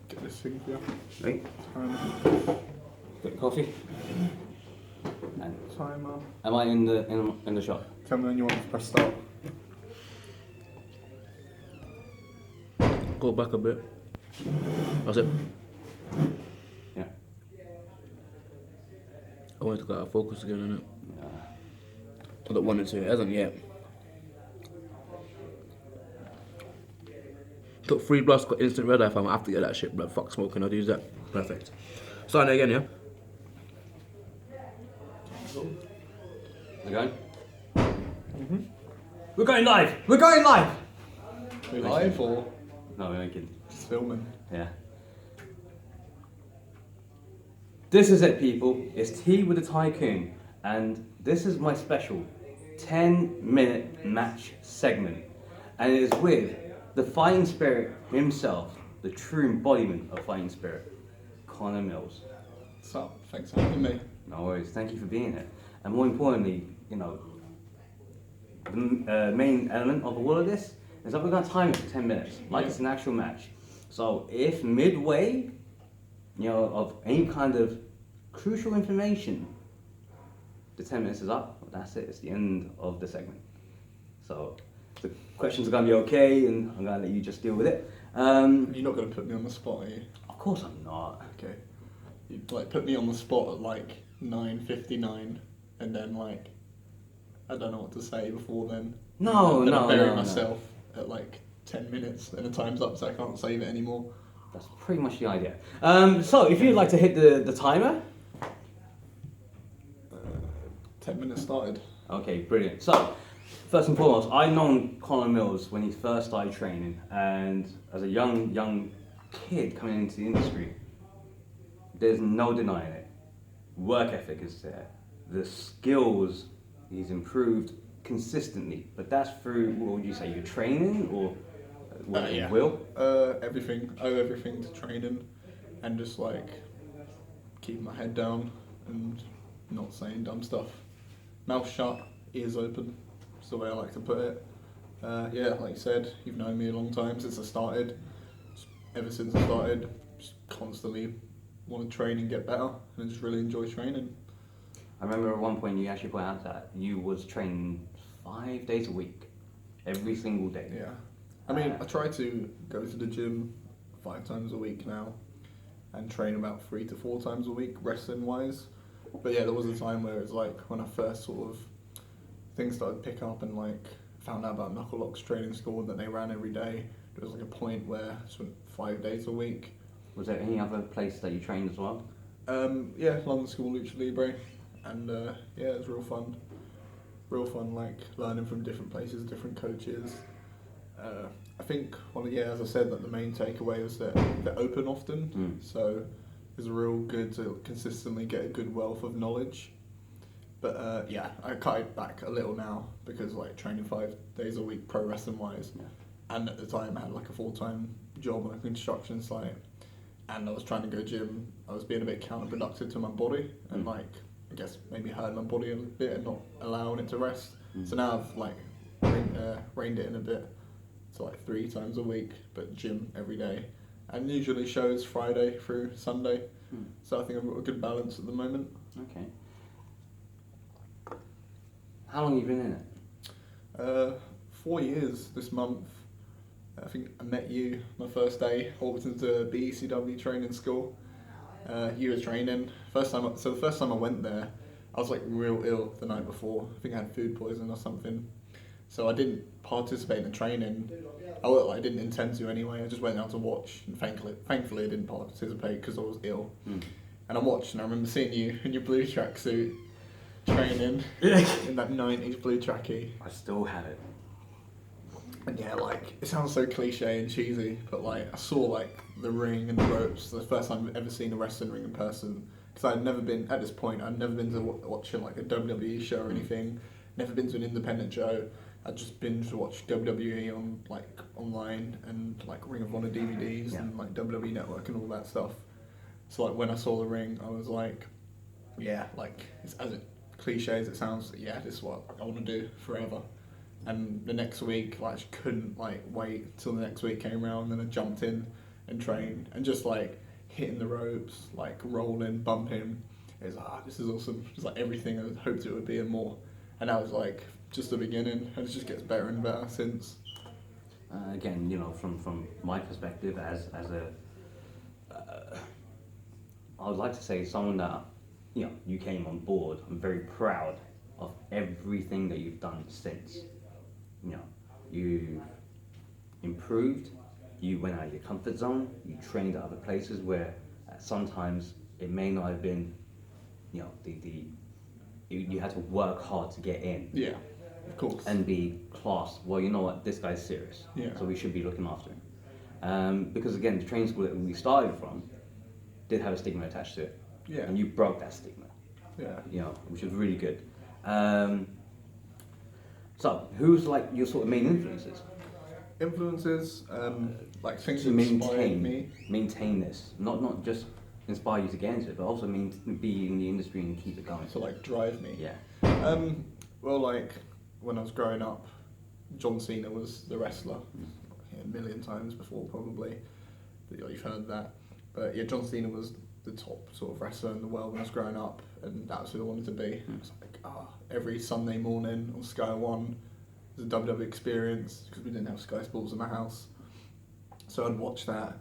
Get this thing for you. Right. Timer. Got coffee. And Timer. am I in the shop? Tell me when you want to press start. Go back a bit. That's it. Yeah. I wanted to go out of focus again, innit? Yeah. I don't want it to, it hasn't yet. Took 3 blocks, got instant red eye, fam. I have to get that shit, bro. Fuck smoking, I'd use that. Perfect. Starting again, yeah? We're going? We're going live! We're going live! We live or No, we're making. just filming? Yeah. This is it, people. It's Tea with the Tycoon, and this is my special 10-minute match segment, and it is with the fighting spirit himself, the true embodiment of fighting spirit, Connor Mills. What's up? Thanks for having me. No worries. Thank you for being here, and more importantly, you know, the main element of all of this is that we're going to time it for 10 minutes, like it's an actual match. So if midway, you know, of any kind of crucial information, the 10 minutes is up, that's it, it's the end of the segment. So the questions are going to be okay, and I'm going to let you just deal with it. You're not going to put me on the spot, are you? Of course I'm not. Okay. You like put me on the spot at like 9:59, and then like I don't know what to say before then. No, and then no, I bury no, myself at like 10 minutes, and the time's up, so I can't save it anymore. That's pretty much the idea. So if you'd like to hit the timer. 10 minutes started. Okay, brilliant. So, first and foremost, I've known Connor Mills when he first started training, and as a young kid coming into the industry, there's no denying it. Work ethic is there. The skills, he's improved consistently, but that's through, what would you say, your training or Yeah. will? Everything. I owe everything to training, and just like keeping my head down and not saying dumb stuff. Mouth shut, ears open. That's the way I like to put it. Yeah, like you said, you've known me a long time since I started. Ever since I started, just constantly want to train and get better, and I just really enjoy training. I remember at one point you actually pointed out that you was training 5 days a week, every single day. Yeah. I mean, I try to go to the gym 5 times a week now, and train about 3 to 4 times a week, wrestling wise. But yeah, there was a time where it was like when I first sort of things started to pick up, and like found out about Knuckle Locks training school that they ran every day. There was like a point where I just went 5 days a week. Was there any other place that you trained as well? Yeah, London School Lucha Libre, and yeah, it was real fun. Real fun, like learning from different places, different coaches. I think as I said, that the main takeaway was that they're open often, so it's real good to consistently get a good wealth of knowledge. But yeah, I cut it back a little now because like training 5 days a week pro wrestling wise, and at the time I had like a full-time job on a construction site, and I was trying to go gym. I was being a bit counterproductive to my body, and like I guess maybe hurting my body a bit and not allowing it to rest. So now I've like reined it in a bit to like 3 times a week, but gym every day, and usually shows Friday through Sunday. So I think I've got a good balance at the moment. Okay. How long have you been in it? 4 years this month. I think I met you my first day. I walked into BECW training school. You were training. The first time I went there, I was like real ill the night before. I think I had food poisoning or something. So I didn't participate in the training. I didn't intend to anyway. I just went out to watch, and thankfully I didn't participate because I was ill. And I watched, and I remember seeing you in your blue tracksuit training in that 90s blue trackie. I still have it. And yeah, like, it sounds so cliche and cheesy, but like, I saw like the ring and the ropes, the first time I've ever seen a wrestling ring in person. Because I'd never been, at this point, I'd never been to watching like a WWE show or anything, never been to an independent show. I'd just been to watch WWE on like online and like Ring of Honor DVDs and like WWE Network and all that stuff. So like when I saw the ring, I was like, yeah, like it's as cliche as it sounds, yeah, this is what I want to do forever. And the next week, like, I just couldn't like wait till the next week came around, and I jumped in, and train, and just like hitting the ropes, like rolling, bumping. It's like, this is awesome. It's like everything I hoped it would be and more. And that was like just the beginning, and it just gets better and better since. Again, you know, from my perspective as a, I would like to say someone that, you know, you came on board. I'm very proud of everything that you've done since. You know, you improved, you went out of your comfort zone, you trained at other places where sometimes it may not have been, you know, you had to work hard to get in. Yeah, of course. And be classed, well, you know what, this guy's serious, Yeah. so we should be looking after him. Because again, the training school that we started from did have a stigma attached to it. Yeah. And you broke that stigma. Yeah. You know, which was really good. So, who's like your sort of main influences Influences, like things to that inspired me. maintain this? Not just inspire you to get into it, but also be in the industry and keep it going. To like drive me. Yeah. Well, like when I was growing up, John Cena was the wrestler. A million times before, probably. You've heard that. But yeah, John Cena was the top sort of wrestler in the world when I was growing up, and that's who I wanted to be. It was like, every Sunday morning on Sky One was a WWE experience because we didn't have Sky Sports in my house. So I'd watch that,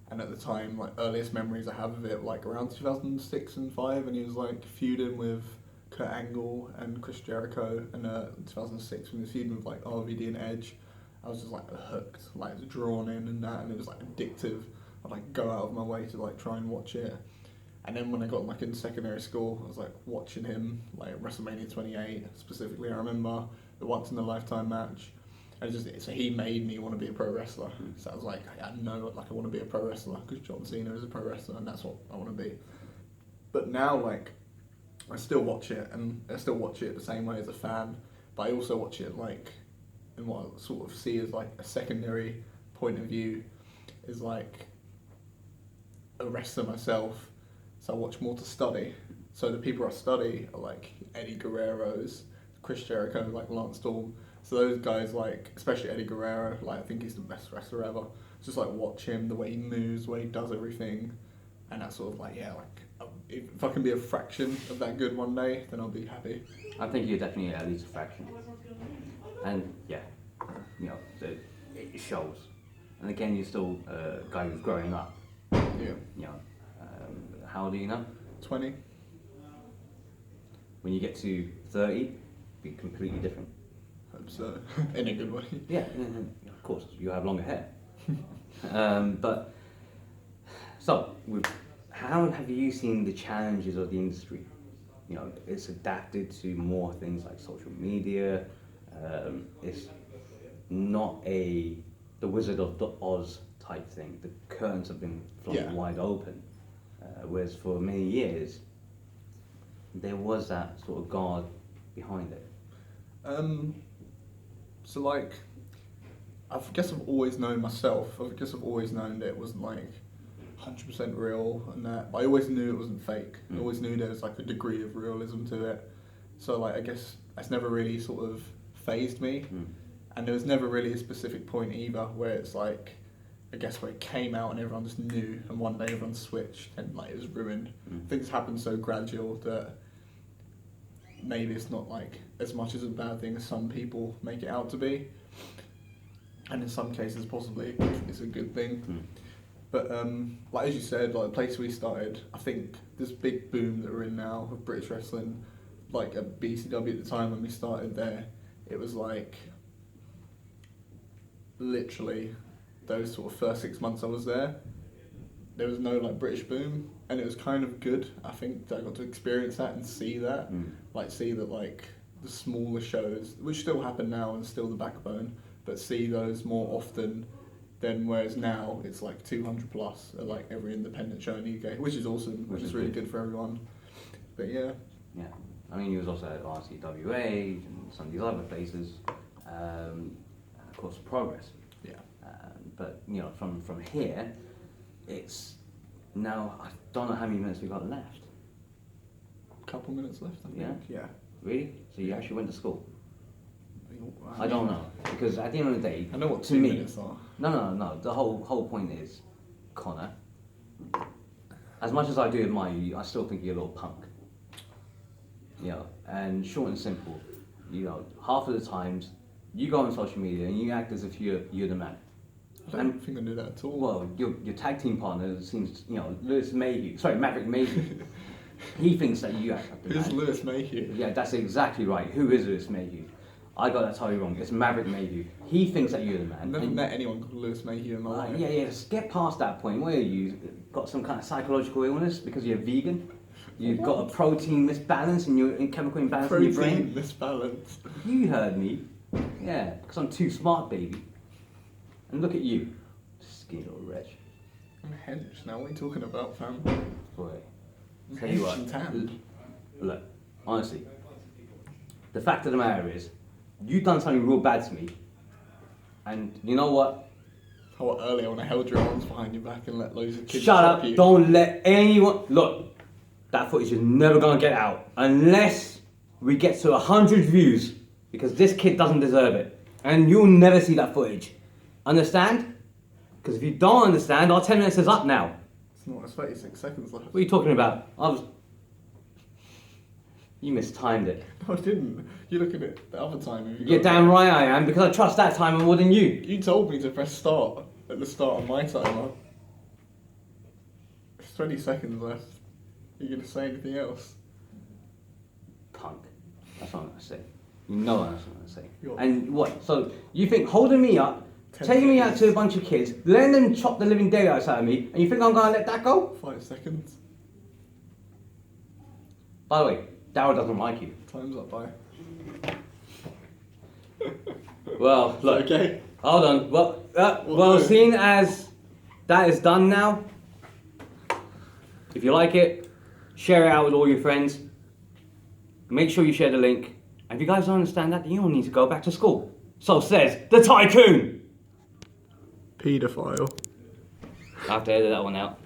and at the time, like earliest memories I have of it, like around 2006 and 5, and he was like feuding with Kurt Angle and Chris Jericho, and 2006 when he was feuding with like RVD and Edge. I was just like hooked, like drawn in and that, and it was like addictive. I'd like go out of my way to like try and watch it. And then when I got like in secondary school, I was like watching him like WrestleMania 28 specifically. I remember the once in a lifetime match, and so he made me want to be a pro wrestler. So I was like, I know like I want to be a pro wrestler because John Cena is a pro wrestler, and that's what I want to be. But now like I still watch it, and I still watch it the same way as a fan, but I also watch it like in what I sort of see as like a secondary point of view is like a wrestler myself, so I watch more to study. So the people I study are like Eddie Guerrero's, Chris Jericho, like Lance Storm. So those guys, like especially Eddie Guerrero, like I think he's the best wrestler ever. Just like watch him, the way he moves, the way he does everything, and that's sort of like if I can be a fraction of that good one day, then I'll be happy. I think you're definitely at least a fraction. And yeah, you know, it shows. And again, you're still a guy who's growing up. Yeah. You know, how old are you now? 20. When you get to 30, be completely different. Hope so. In a good way. Yeah, of course, you have longer hair. But so, how have you seen the challenges of the industry? You know, it's adapted to more things like social media. It's not the Wizard of Oz type thing. The curtains have been flung wide open. Whereas for many years, there was that sort of guard behind it. So like, I guess I've always known myself. I guess I've always known that it wasn't like 100% real and that. But I always knew it wasn't fake. I always knew there was like a degree of realism to it. So like, I guess that's never really sort of fazed me. And there was never really a specific point either where it's like, I guess where it came out and everyone just knew, and one day everyone switched and like it was ruined. Things happen so gradual that maybe it's not like as much as a bad thing as some people make it out to be, and in some cases possibly it's a good thing. But like as you said, like the place we started, I think this big boom that we're in now of British wrestling, like at BCW at the time when we started there, it was like literally those sort of first 6 months I was there was no like British boom, and it was kind of good. I think that I got to experience that and see that, like see that like the smaller shows, which still happen now and still the backbone, but see those more often than whereas now it's like 200 plus at like every independent show in the UK, which is awesome, which is really good for everyone. But yeah. Yeah, I mean, he was also at RCWA and some of these other places, and of course Progress. Yeah. But you know, from here, it's now I don't know how many minutes we've got left. Couple minutes left, I think. Yeah. Really? So you actually went to school? I I don't know, because at the end of the day, I know what to 2 me, minutes are. No. The whole point is as much as I do admire you, I still think you're a little punk. You know, and short and simple, you know, half of the times you go on social media and you act as if you're the man. I don't think I do that at all. Well, your tag team partner seems, you know, Maverick Mayhew. He thinks that you act like the man. Who's Lewis Mayhew? Yeah, that's exactly right. Who is Lewis Mayhew? I got that totally wrong. It's Maverick Mayhew. He thinks that you're the man. I've never met anyone called Lewis Mayhew in my life. Yeah, just get past that point. What are you? Got some kind of psychological illness because you're vegan? You've got a protein misbalance and you're in chemical imbalance in your brain? Protein misbalance. You heard me. Yeah, because I'm too smart, baby. And look at you. Skinny little wretch. I'm a hench now. What are you talking about, fam? Boy. I'm Tell you hench what. and tan. Look, honestly, the fact of the matter is, you've done something real bad to me. And you know what? How earlier when I held your arms behind your back and let loads of kids Shut chop up, you. don't let anyone... Look, that footage is never going to get out unless we get to 100 views because this kid doesn't deserve it. And you'll never see that footage. Understand? Because if you don't understand, our 10 minutes is up now. It's not, it's 36 seconds left. What are you talking about? You mistimed it. No, I didn't. You look at it the other time. Have you You're got it? damn right I am because I trust that timer more than you. You told me to press start at the start of my timer. There's 20 seconds left. Are you going to say anything else? Punk. That's what I'm going to say. You know that's what I'm going to say. You're- And what? So you think holding me up, 10 taking me out seconds. to a bunch of kids, letting them chop the living daylights out of me, and you think I'm going to let that go? 5 seconds. By the way, Daryl doesn't like you. Time's up by. Well, look. Okay. Hold on. Well, What? seeing as that is done now, if you like it, share it out with all your friends. Make sure you share the link. And if you guys don't understand that, then you don't need to go back to school. So says the Tycoon. Paedophile. I have to edit that one out.